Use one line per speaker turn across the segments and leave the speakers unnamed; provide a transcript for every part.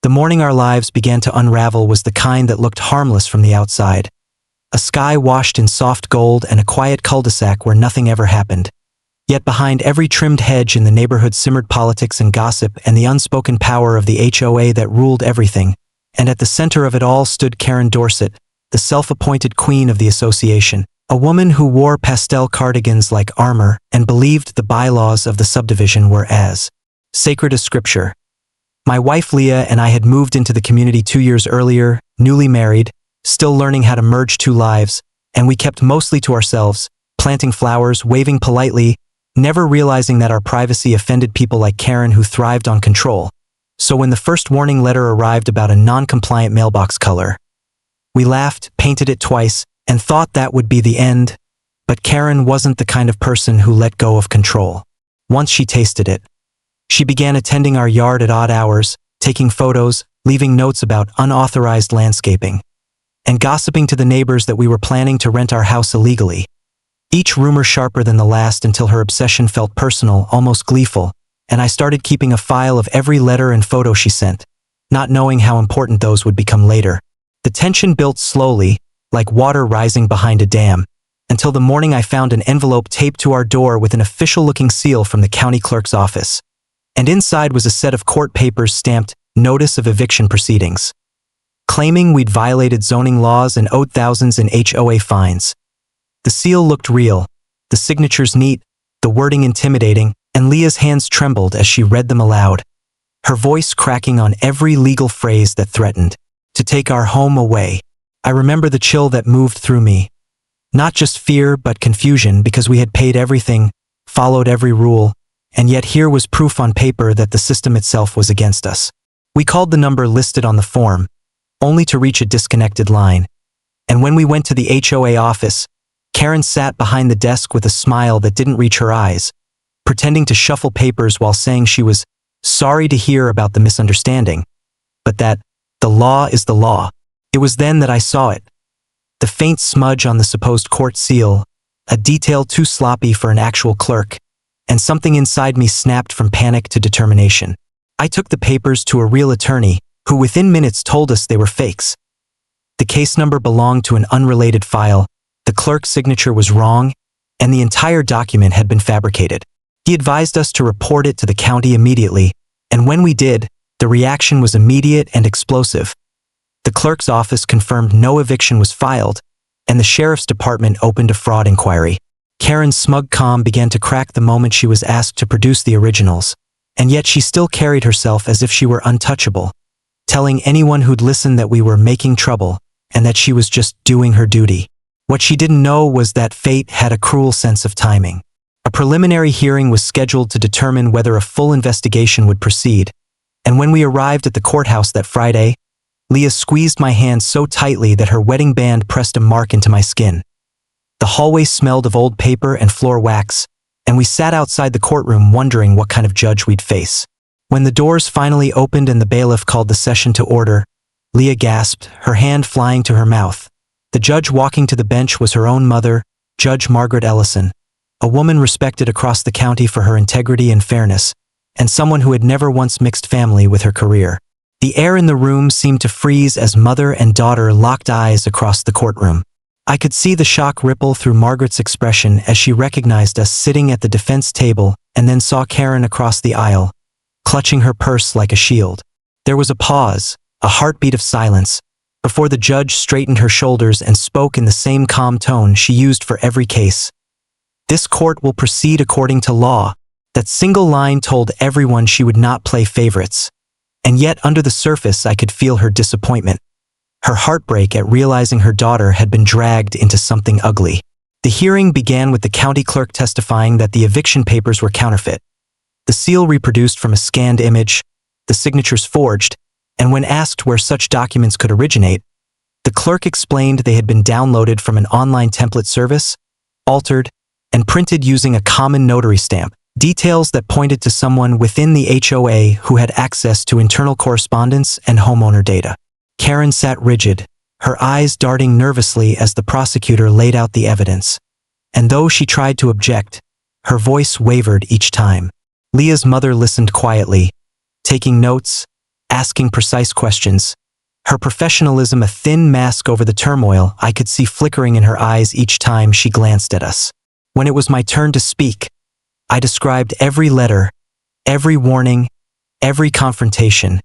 The morning our lives began to unravel was the kind that looked harmless from the outside. A sky washed in soft gold and a quiet cul-de-sac where nothing ever happened. Yet behind every trimmed hedge in the neighborhood simmered politics and gossip and the unspoken power of the HOA that ruled everything, and at the center of it all stood Karen Dorset, the self-appointed queen of the association, a woman who wore pastel cardigans like armor and believed the bylaws of the subdivision were as sacred as scripture. My wife Leah and I had moved into the community 2 years earlier, newly married, still learning how to merge two lives, and we kept mostly to ourselves, planting flowers, waving politely, never realizing that our privacy offended people like Karen who thrived on control. So when the first warning letter arrived about a non-compliant mailbox color, we laughed, painted it twice, and thought that would be the end. But Karen wasn't the kind of person who let go of control. Once she tasted it, she began attending our yard at odd hours, taking photos, leaving notes about unauthorized landscaping, and gossiping to the neighbors that we were planning to rent our house illegally. Each rumor sharper than the last until her obsession felt personal, almost gleeful, and I started keeping a file of every letter and photo she sent, not knowing how important those would become later. The tension built slowly, like water rising behind a dam, until the morning I found an envelope taped to our door with an official-looking seal from the county clerk's office. And inside was a set of court papers stamped Notice of Eviction Proceedings, claiming we'd violated zoning laws and owed thousands in HOA fines. The seal looked real, the signatures neat, the wording intimidating, and Leah's hands trembled as she read them aloud, her voice cracking on every legal phrase that threatened to take our home away. I remember the chill that moved through me. Not just fear, but confusion, because we had paid everything, followed every rule, and yet here was proof on paper that the system itself was against us. We called the number listed on the form, only to reach a disconnected line. And when we went to the HOA office, Karen sat behind the desk with a smile that didn't reach her eyes, pretending to shuffle papers while saying she was sorry to hear about the misunderstanding, but that the law is the law. It was then that I saw it. The faint smudge on the supposed court seal, a detail too sloppy for an actual clerk, and something inside me snapped from panic to determination. I took the papers to a real attorney, who within minutes told us they were fakes. The case number belonged to an unrelated file, the clerk's signature was wrong, and the entire document had been fabricated. He advised us to report it to the county immediately, and when we did, the reaction was immediate and explosive. The clerk's office confirmed no eviction was filed, and the sheriff's department opened a fraud inquiry. Karen's smug calm began to crack the moment she was asked to produce the originals, and yet she still carried herself as if she were untouchable, telling anyone who'd listen that we were making trouble and that she was just doing her duty. What she didn't know was that fate had a cruel sense of timing. A preliminary hearing was scheduled to determine whether a full investigation would proceed, and when we arrived at the courthouse that Friday, Leah squeezed my hand so tightly that her wedding band pressed a mark into my skin. The hallway smelled of old paper and floor wax, and we sat outside the courtroom wondering what kind of judge we'd face. When the doors finally opened and the bailiff called the session to order, Leah gasped, her hand flying to her mouth. The judge walking to the bench was her own mother, Judge Margaret Ellison, a woman respected across the county for her integrity and fairness, and someone who had never once mixed family with her career. The air in the room seemed to freeze as mother and daughter locked eyes across the courtroom. I could see the shock ripple through Margaret's expression as she recognized us sitting at the defense table and then saw Karen across the aisle, clutching her purse like a shield. There was a pause, a heartbeat of silence, before the judge straightened her shoulders and spoke in the same calm tone she used for every case. "This court will proceed according to law." That single line told everyone she would not play favorites. And yet under the surface I could feel her disappointment, her heartbreak at realizing her daughter had been dragged into something ugly. The hearing began with the county clerk testifying that the eviction papers were counterfeit, the seal reproduced from a scanned image, the signatures forged, and when asked where such documents could originate, the clerk explained they had been downloaded from an online template service, altered, and printed using a common notary stamp, details that pointed to someone within the HOA who had access to internal correspondence and homeowner data. Karen sat rigid, her eyes darting nervously as the prosecutor laid out the evidence. And though she tried to object, her voice wavered each time. Leah's mother listened quietly, taking notes, asking precise questions. Her professionalism a thin mask over the turmoil I could see flickering in her eyes each time she glanced at us. When it was my turn to speak, I described every letter, every warning, every confrontation,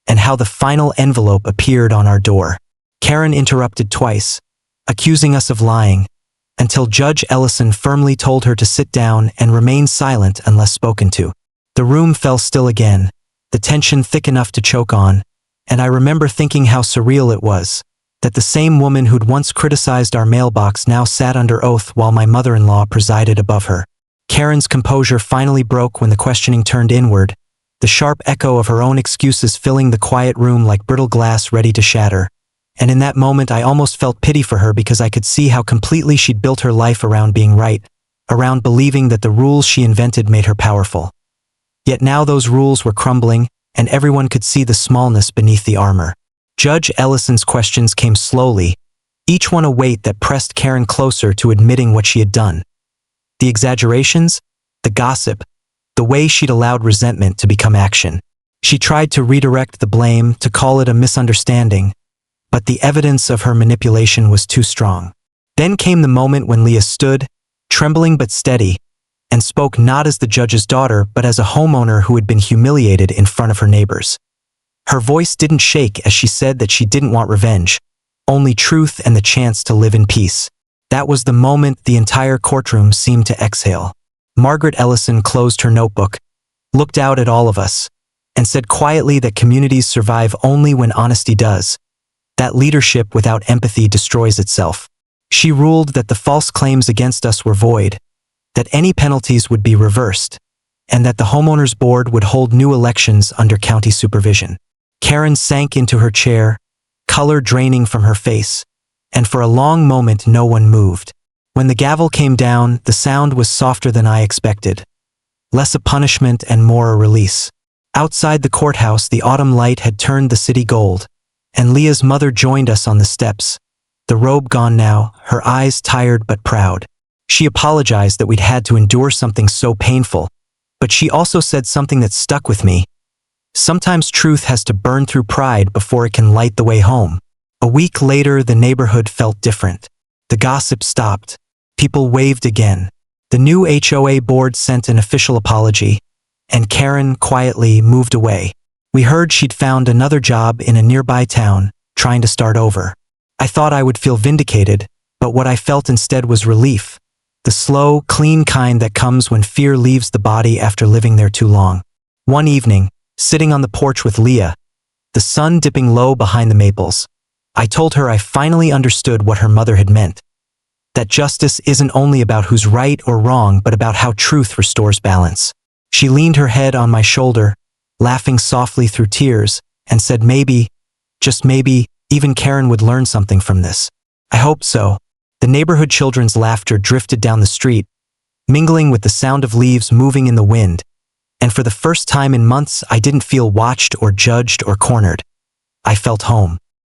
and how the final envelope appeared on our door. Karen interrupted twice, accusing us of lying, until Judge Ellison firmly told her to sit down and remain silent unless spoken to. The room fell still again, the tension thick enough to choke on, and I remember thinking how surreal it was, that the same woman who'd once criticized our mailbox now sat under oath while my mother-in-law presided above her. Karen's composure finally broke when the questioning turned inward, the sharp echo of her own excuses filling the quiet room like brittle glass ready to shatter. And in that moment I almost felt pity for her because I could see how completely she'd built her life around being right, around believing that the rules she invented made her powerful. Yet now those rules were crumbling, and everyone could see the smallness beneath the armor. Judge Ellison's questions came slowly, each one a weight that pressed Karen closer to admitting what she had done. The exaggerations, the gossip, the way she'd allowed resentment to become action. She tried to redirect the blame, to call it a misunderstanding, but the evidence of her manipulation was too strong. Then came the moment when Leah stood, trembling but steady, and spoke not as the judge's daughter but as a homeowner who had been humiliated in front of her neighbors. Her voice didn't shake as she said that she didn't want revenge, only truth and the chance to live in peace. That was the moment the entire courtroom seemed to exhale. Margaret Ellison closed her notebook, looked out at all of us, and said quietly that communities survive only when honesty does, that leadership without empathy destroys itself. She ruled that the false claims against us were void, that any penalties would be reversed, and that the homeowners board would hold new elections under county supervision. Karen sank into her chair, color draining from her face, and for a long moment no one moved. When the gavel came down, the sound was softer than I expected, less a punishment and more a release. Outside the courthouse, the autumn light had turned the city gold, and Leah's mother joined us on the steps, the robe gone now, her eyes tired but proud. She apologized that we'd had to endure something so painful, but she also said something that stuck with me. Sometimes truth has to burn through pride before it can light the way home. A week later, the neighborhood felt different. The gossip stopped. People waved again. The new HOA board sent an official apology, and Karen quietly moved away. We heard she'd found another job in a nearby town, trying to start over. I thought I would feel vindicated, but what I felt instead was relief. The slow, clean kind that comes when fear leaves the body after living there too long. One evening, sitting on the porch with Leah, the sun dipping low behind the maples, I told her I finally understood what her mother had meant. That justice isn't only about who's right or wrong, but about how truth restores balance. She leaned her head on my shoulder, laughing softly through tears, and said maybe, just maybe, even Karen would learn something from this. I hoped so. The neighborhood children's laughter drifted down the street, mingling with the sound of leaves moving in the wind, and for the first time in months I didn't feel watched or judged or cornered. I felt home.